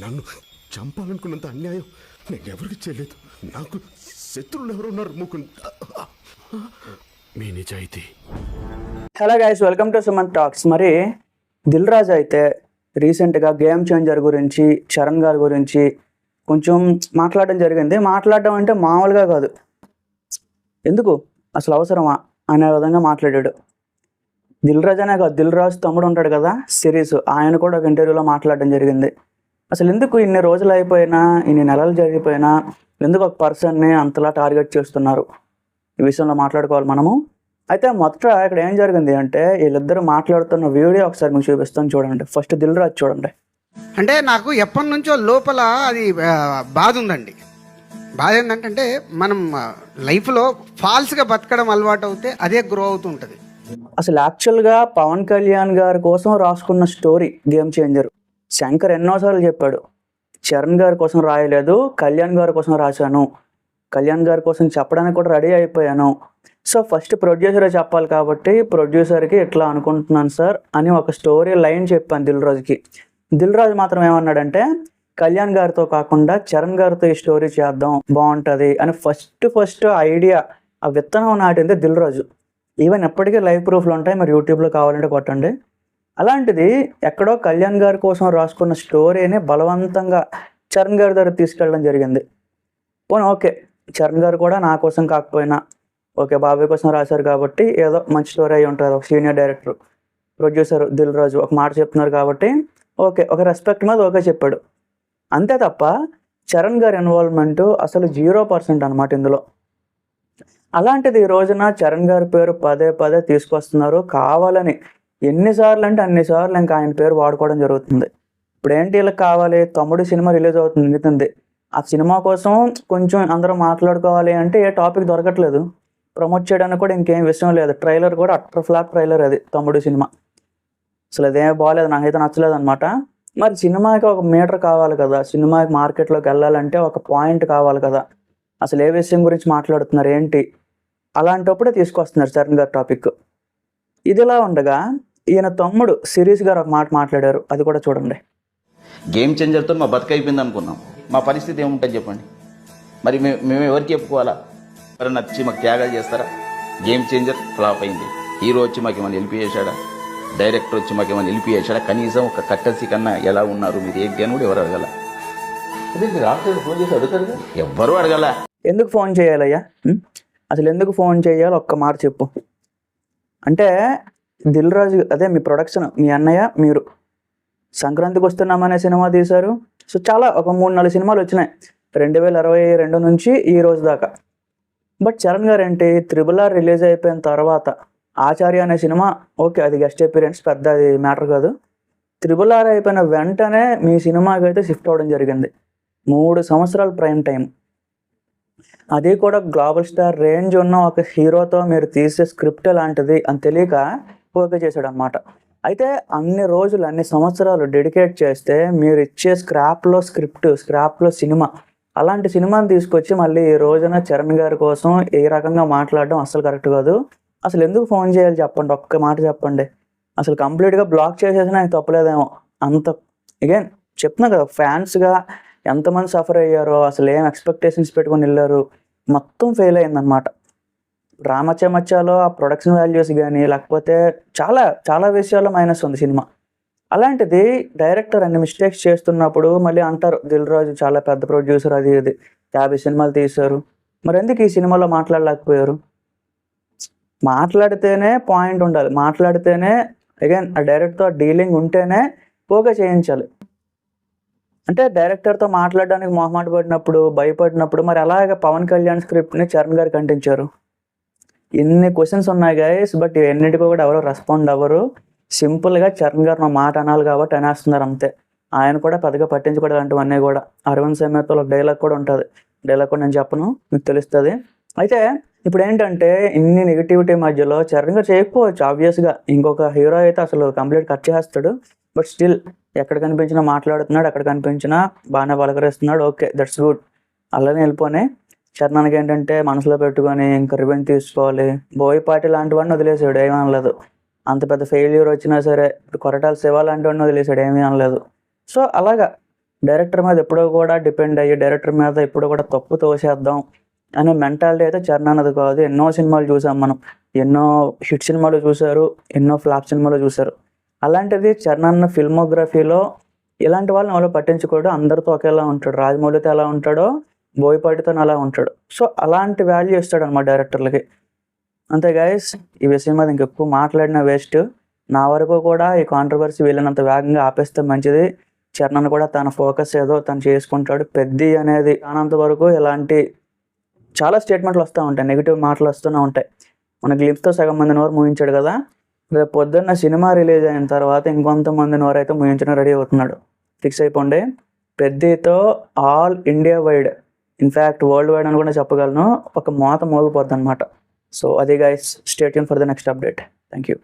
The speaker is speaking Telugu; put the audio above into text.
నన్ను చంపాలనుకున్నంత అన్యాయం నేను ఎవరికి చేయలేదు. నాకు శత్రువులు ఎవరున్నారు ముకుంద్? మీ నిజాయితీ. Hello guys, welcome to Suman talks. మరి దిల్ రాజు అయితే రీసెంట్గా గేమ్ చేంజర్ గురించి, చరణ్ గారి గురించి కొంచెం మాట్లాడడం జరిగింది. మాట్లాడడం అంటే మామూలుగా కాదు, ఎందుకు అసలు అవసరమా అనే విధంగా మాట్లాడాడు. దిల్ రాజు అనే కాదు, దిల్ రాజు తమ్ముడు ఉంటాడు కదా సిరీస్, ఆయన కూడా ఒక ఇంటర్వ్యూలో మాట్లాడడం జరిగింది. అసలు ఎందుకు ఇన్ని రోజులు అయిపోయినా, ఇన్ని నెలలు జరిగిపోయినా ఎందుకు ఒక పర్సన్ని అంతలా టార్గెట్ చేస్తున్నారు, ఈ విషయంలో మాట్లాడుకోవాలి మనము. అయితే మొదట ఇక్కడ ఏం జరిగింది అంటే, వీళ్ళిద్దరు మాట్లాడుతున్న వీడియో ఒకసారి మీకు చూపిస్తాను, చూడండి. ఫస్ట్ దిల్ రాజు చూడండి. అంటే నాకు ఎప్పటి నుంచో లోపల అది బాధ ఉందండి. బాధ ఏంటంటే మనం లైఫ్లో ఫాల్స్గా బతకడం అలవాటు అవుతే అదే గ్రో అవుతూ ఉంటుంది. అసలు యాక్చువల్గా పవన్ కళ్యాణ్ గారి కోసం రాసుకున్న స్టోరీ గేమ్ చేంజర్. శంకర్ ఎన్నోసార్లు చెప్పాడు, చరణ్ గారి కోసం రాయలేదు, కళ్యాణ్ గారి కోసం రాశాను, కళ్యాణ్ గారి కోసం చెప్పడానికి కూడా రెడీ అయిపోయాను. సో ఫస్ట్ ప్రొడ్యూసరే చెప్పాలి కాబట్టి ప్రొడ్యూసర్కి ఇట్లా అనుకుంటున్నాను సార్ అని ఒక స్టోరీ లైన్ చెప్పాను దిల్ రాజుకి. దిల్ రాజు మాత్రం ఏమన్నాడంటే, కళ్యాణ్ గారితో కాకుండా చరణ్ గారితో ఈ స్టోరీ చేద్దాం బాగుంటుంది అని ఫస్ట్ ఐడియా, ఆ విత్తనం నాటింది దిల్ రాజు. ఈవెన్ ఎప్పటికీ లైవ్ ప్రూఫ్లు ఉంటాయి, మరి యూట్యూబ్లో కావాలంటే కొట్టండి. అలాంటిది ఎక్కడో కళ్యాణ్ గారి కోసం రాసుకున్న స్టోరీని బలవంతంగా చరణ్ గారి దగ్గర తీసుకెళ్ళడం జరిగింది. పోనీ ఓకే, చరణ్ గారు కూడా నా కోసం కాకపోయినా ఓకే బాబాయ్ కోసం రాశారు కాబట్టి ఏదో మంచి స్టోరీ అయి ఉంటుంది. ఒక senior director, producer Dil Raju ఒక మాట చెప్తున్నారు కాబట్టి ఓకే, ఒక రెస్పెక్ట్ మీద ఓకే చెప్పాడు. అంతే తప్ప చరణ్ గారి ఇన్వాల్వ్మెంట్ అసలు 0% అనమాట ఇందులో. అలాంటిది ఈ రోజున చరణ్ గారి పేరు పదే తీసుకొస్తున్నారు కావాలని. ఎన్నిసార్లు అంటే అన్నిసార్లు ఇంకా ఆయన పేరు వాడుకోవడం జరుగుతుంది. ఇప్పుడు ఏంటి వీళ్ళకి కావాలి, తమ్ముడు సినిమా రిలీజ్ అవుతుంది నిండుతుంది, ఆ సినిమా కోసం కొంచెం అందరూ మాట్లాడుకోవాలి అంటే ఏ టాపిక్ దొరకట్లేదు. ప్రమోట్ చేయడానికి కూడా ఇంకేం విషయం లేదు. ట్రైలర్ కూడా అట్టర్ ఫ్లాప్ ట్రైలర్, అది తమ్ముడు సినిమా. అసలు అదేమీ బాగాలేదు, నాకైతే నచ్చలేదు అనమాట. మరి సినిమాకి ఒక మీటర్ కావాలి కదా, సినిమాకి మార్కెట్లోకి వెళ్ళాలంటే ఒక పాయింట్ కావాలి కదా, అసలు ఏ విషయం గురించి మాట్లాడుతున్నారు ఏంటి, అలాంటప్పుడే తీసుకొస్తున్నారు చరణ్ గారి టాపిక్. ఇదిలా ఉండగా ఈయన తమ్ముడు సిరీస్ గారు ఒక మాట మాట్లాడారు, అది కూడా చూడండి. గేమ్ చేంజర్తో మా బతుకు అయిపోయింది అనుకున్నాం, మా పరిస్థితి ఏముంటుంది చెప్పండి. మరి మేము ఎవరికి చెప్పుకోవాలా? ఎవరైనా వచ్చి మాకు త్యాగాలు చేస్తారా? గేమ్ చేంజర్ ఫ్లాప్ అయింది, హీరో వచ్చి మాకు ఏమైనా హెల్ప్ చేశాడా, డైరెక్టర్ వచ్చి మాకు ఏమైనా హెల్ప్ చేశాడా? కనీసం ఒక కట్టసి కన్నా ఎలా ఉన్నారు మీరు ఏంటి అని కూడా ఎవరు అడగల. అదే మీరు ఆఫీసర్ ఫోన్ చేసి అడుగుతారు కదా, ఎవ్వరూ అడగల. ఎందుకు ఫోన్ చేయాలయ్యా? అసలు ఎందుకు ఫోన్ చేయాలి ఒక్క మాట చెప్పు. అంటే దిల్ రాజు, అదే మీ ప్రొడక్షన్, మీ అన్నయ్య మీరు సంక్రాంతికి వస్తున్నామనే సినిమా తీశారు. సో చాలా ఒక 3-4 సినిమాలు వచ్చినాయి 2022 నుంచి ఈ రోజు దాకా. బట్ చరణ్ గారు ఏంటి, RRR రిలీజ్ అయిపోయిన తర్వాత ఆచార్య అనే సినిమా, ఓకే అది గెస్ట్ అపీరెన్స్, పెద్ద అది మ్యాటర్ కాదు. RRR అయిపోయిన వెంటనే మీ సినిమాకి అయితే షిఫ్ట్ అవ్వడం జరిగింది. 3 సంవత్సరాలు ప్రైమ్ టైం, అది కూడా గ్లోబల్ స్టార్ రేంజ్ ఉన్న ఒక హీరోతో మీరు తీసే స్క్రిప్ట్ లాంటిది అని తెలియక ఓకే చేశాడు అనమాట. అయితే అన్ని రోజులు అన్ని సంవత్సరాలు డెడికేట్ చేస్తే మీరు ఇచ్చే స్క్రాప్లో సినిమా, అలాంటి సినిమాని తీసుకొచ్చి మళ్ళీ ఈ రోజున చరణ్ గారి కోసం ఏ రకంగా మాట్లాడడం అస్సలు కరెక్ట్ కాదు. అసలు ఎందుకు ఫోన్ చేయాలి చెప్పండి, ఒక్క మాట చెప్పండి. అసలు కంప్లీట్గా బ్లాక్ చేసేసినా నాకు తప్పలేదేమో. అంత అగైన్ చెప్తున్నా కదా, ఫ్యాన్స్గా ఎంతమంది సఫర్ అయ్యారో, అసలు ఏం ఎక్స్పెక్టేషన్స్ పెట్టుకొని వెళ్ళారు, మొత్తం ఫెయిల్ అయిందనమాట. రామచమచ్చాలో ఆ ప్రొడక్షన్ వాల్యూస్ కానీ లేకపోతే చాలా విషయాల్లో మైనస్ ఉంది సినిమా. అలాంటిది డైరెక్టర్ అన్ని మిస్టేక్స్ చేస్తున్నప్పుడు మళ్ళీ అంటారు దిల్ రాజు చాలా పెద్ద ప్రొడ్యూసర్, అది ఇది 50 సినిమాలు తీశారు, మరి ఎందుకు ఈ సినిమాలో మాట్లాడలేకపోయారు? మాట్లాడితేనే పాయింట్ ఉండాలి, మాట్లాడితేనే అగైన్ ఆ డైరెక్టర్తో డీలింగ్ ఉంటేనే ఓకే చేయించాలి. అంటే డైరెక్టర్తో మాట్లాడడానికి మొహమాట పడినప్పుడు, భయపడినప్పుడు మరి అలాగే పవన్ కళ్యాణ్ స్క్రిప్ట్ని చరణ్ గారికి అంటించారు. ఎన్ని క్వశ్చన్స్ ఉన్నాయి గైస్, బట్ ఎన్నిటికో కూడా ఎవరు రెస్పాండ్ అవ్వరు. సింపుల్గా చరణ్ గారు నా మాట అనాలి కాబట్టి అనేస్తున్నారు అంతే. ఆయన కూడా పెద్దగా పట్టించుకోవడం అలాంటివన్నీ కూడా. అరవింద్ సమేతలో ఒక డైలాగ్ కూడా ఉంటుంది, డైలాగ్ కూడా నేను చెప్పను, మీకు తెలుస్తుంది. అయితే ఇప్పుడు ఏంటంటే ఇన్ని నెగిటివిటీ మధ్యలో చరణ్ గారు చేయకపోవచ్చు ఆబ్వియస్గా, ఇంకొక హీరో అయితే అసలు కంప్లీట్ కట్ చేస్తాడు. బట్ స్టిల్ ఎక్కడ కనిపించినా మాట్లాడుతున్నాడు, ఎక్కడ కనిపించినా బాగానే పలకరిస్తున్నాడు, ఓకే దట్స్ గుడ్. అలానే వెళ్ళిపోయి చరణ్కి ఏంటంటే మనసులో పెట్టుకొని ఇంకా రివెంజ్ తీసుకోవాలి, బోయపాటి లాంటివన్నీ వదిలేసాడు, ఏమీ అనలేదు. అంత పెద్ద ఫెయిల్యూర్ వచ్చినా సరే, ఇప్పుడు కొరటాల శివ లాంటివన్నీ వదిలేసాడు, ఏమీ అనలేదు. సో అలాగా డైరెక్టర్ మీద ఎప్పుడో కూడా డిపెండ్ అయ్యి డైరెక్టర్ మీద ఎప్పుడో కూడా తప్పు తోసేద్దాం అనే మెంటాలిటీ అయితే చరణ్ అన్నది కాదు. ఎన్నో సినిమాలు చూసాం మనం, ఎన్నో హిట్ సినిమాలు చూశారు, ఎన్నో ఫ్లాప్ సినిమాలు చూశారు. అలాంటిది చరణ్ అన్న ఫిల్మోగ్రఫీలో ఇలాంటి వాళ్ళని ఎవరో పట్టించుకోడు, అందరితో ఒకేలా ఉంటాడు. రాజమౌళితో ఎలా ఉంటాడో బోయపాటితో అలా ఉంటాడు. సో అలాంటి వాల్యూ ఇస్తాడు అన్నమాట డైరెక్టర్లకి. అంతే గైస్, ఈ విషయం మీద ఇంకెక్కువ మాట్లాడిన వేస్ట్. నా వరకు కూడా ఈ కాంట్రవర్సీ వీళ్ళనంత వేగంగా ఆపేస్తే మంచిది. చరణ్ కూడా తన ఫోకస్ ఏదో తను చేసుకుంటాడు. పెద్ది అనేది కానంత వరకు ఇలాంటి చాలా స్టేట్మెంట్లు వస్తూ ఉంటాయి, నెగిటివ్ మాటలు వస్తూనే ఉంటాయి. మన గ్లిమ్స్తో సగం మంది నోరు మూయించాడు కదా, రేపు పొద్దున్న సినిమా రిలీజ్ అయిన తర్వాత ఇంకొంతమంది నోరు అయితే మూయించడం రెడీ అవుతున్నాడు. ఫిక్స్ అయిపోండి. పెద్దతో all India wide, in fact world wide అని కూడా చెప్పగలను, ఒక మోత మోగిపోద్ది అనమాట. సో అది guys, stay tune for the next update. Thank you.